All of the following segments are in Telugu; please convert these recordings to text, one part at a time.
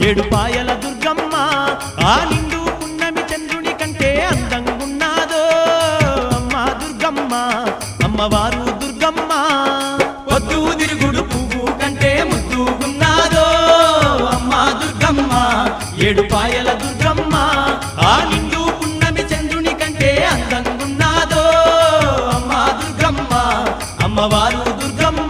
ఏడుపాయల దుర్గమ్మ ఆ నిండు పున్నమి చంద్రుని కంటే అందంగున్నాదో అమ్మా దుర్గమ్మ అమ్మవారు దుర్గమ్మ పొద్దు తిరుగుడు పువ్వు కంటే ముద్దుగున్నాదో అమ్మా దుర్గమ్మ ఏడుపాయల దుర్గమ్మ ఆ నిండు పున్నమి చంద్రుని కంటే అందంగున్నాదో అమ్మా దుర్గమ్మ అమ్మవారు దుర్గమ్మ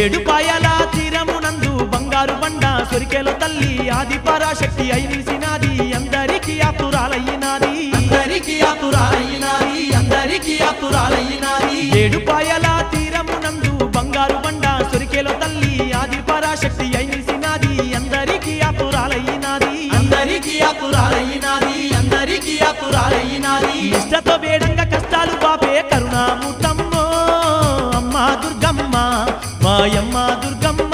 ఏడుపాయల తీరమునందు బంగారు బండ సొరికెలో తల్లి ఆది పరాశక్తి అయి నిలిసినాది అందరికీ ఆతురాలయ్యినాది అందరికీ ఆతురాలయ్యినాది అందరికీ ఆతురాలయ్యినాది ఏడుపాయల తీరమునందు బంగారు బండ సొరికెలో తల్లి ఆది పరాశక్తి అయి నిలిసినాది అందరికీ ఆతురాలయ్యినాది అందరికీ ఆతురాలయ్యినాది అందరికీ ఆతురాలయ్యినాది ఇష్టతో వేడంగా కష్టాలు బాపే కరుణామూర్తమ్మో అమ్మా దుర్గమ్మ మాయమ్మ దుర్గమ్మ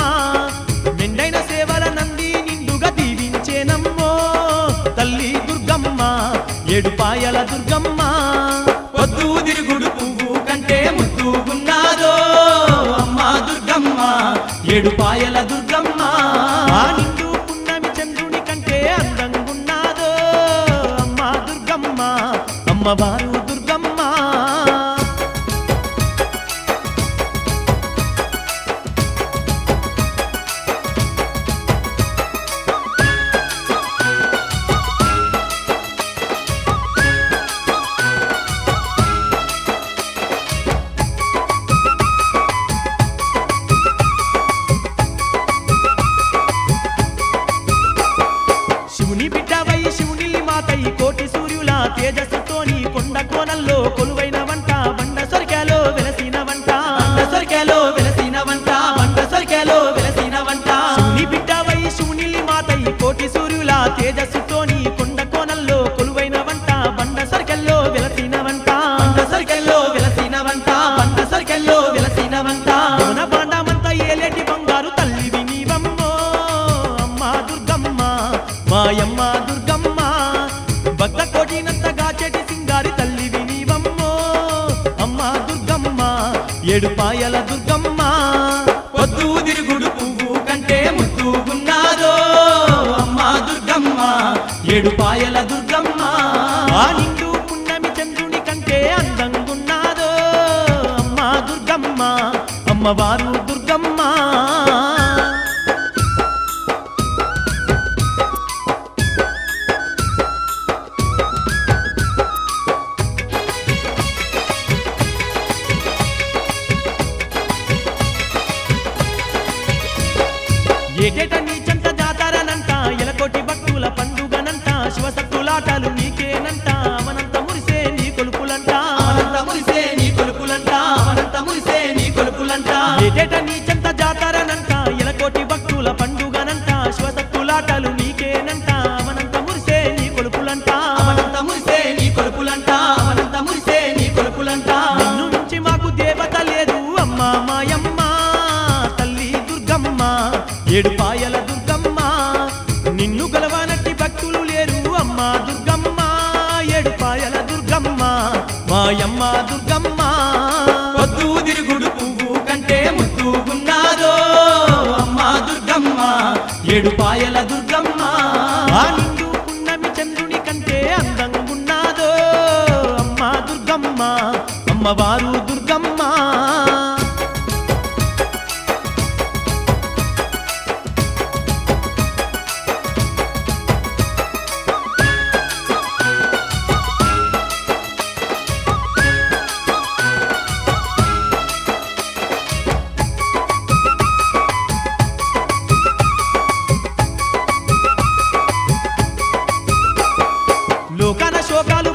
మెండైన సేవల నంది నిండుగా దీవించేనమ్మో తల్లి దుర్గమ్మ ఏడుపాయల దుర్గమ్మ పొద్దు తిరుగుడు పువ్వు కంటే ముద్దుగున్నాదో అమ్మా దుర్గమ్మ ఏడుపాయల దుర్గమ్మ ఆ నిండు పున్నమి చంద్రుని కంటే అందంగున్నాదో అమ్మా దుర్గమ్మ అమ్మవారు దుర్గమ్మ శివుని బిడ్డవై శివుని మాతై కోటి సూర్యుల తేజస్సుతోని కొండ కోనల్లో కొలువైన వంట బండ సొరికాలో వెలసిన వంట బండ సొరికాలో వెలసిన వంట బండ సొరికాలో వెలసిన వంట శివుని బిడ్డవై శివుని మాతై కోటి సూర్యుల తేజస్సుతోని కొండ కోనల్లో కొలువైన వంట బండ సొరికల్లో వెలసిన వంట బండ సొరికల్లో వెలసిన వంట బండ సొరికల్లో వెలసిన వంట మన బాండమంతా ఏలేటి బంగారు తల్లివి నీవమ్మో అమ్మా దుర్గమ్మ మాయమ్మ దుర్గమ్మ భక్త కోటినంతగా చెటి సింగారి తల్లివి నీవమ్మో అమ్మా దుర్గమ్మ ఏడుపాయల దుర్గమ్మ పొద్దు తిరుగుడు పువ్వు కంటే ముద్దుగున్నాదో అమ్మా దుర్గమ్మ ఏడుపాయల దుర్గమ్మ ఆ నిండు పున్నమి చంద్రుని కంటే అందంగున్నాదో అమ్మా దుర్గమ్మ అమ్మవారు దుర్గమ్మ ఏటేట నీ చెంత జాతరనంట ఎలకోటి భక్తుల పండుగనంట శివసత్తులాటలు నీకేనంట అవనంత మురిసే నీ కొలుపులంట అవనంత మురిసే నీ కొలుపులంట అవనంత మురిసే నీ కొలుపులంట ఏటేట నీ చెంత జాతరనంట ఎలకోటి భక్తుల పండుగనంట శివసత్తులాటలు నీకేనంట అవనంత మురిసే నీ కొలుపులంట అవనంత మురిసే నీ కొలుపులంట అవనంత మురిసే నీ కొలుపులంట నిన్ను నుంచి మాకు దేవత లేదు అమ్మా మాయమ్మ తల్లి దుర్గమ్మ ఏడుపాయల దుర్గమ్మ నిన్ను గలవానట్టి భక్తులు లేరు అమ్మా దుర్గమ్మ ఏడుపాయల దుర్గమ్మ మాయమ్మ దుర్గమ్మ పొద్దు తిరుగుడు పువ్వు కంటే ముద్దుగున్నాదో అమ్మా దుర్గమ్మ ఏడుపాయల దుర్గమ్మ ఆ నిండు పున్నమి చంద్రుని కంటే అందంగున్నాదో అమ్మా దుర్గమ్మ అమ్మవారు దుర్గమ్మ లోకాన శోకాలు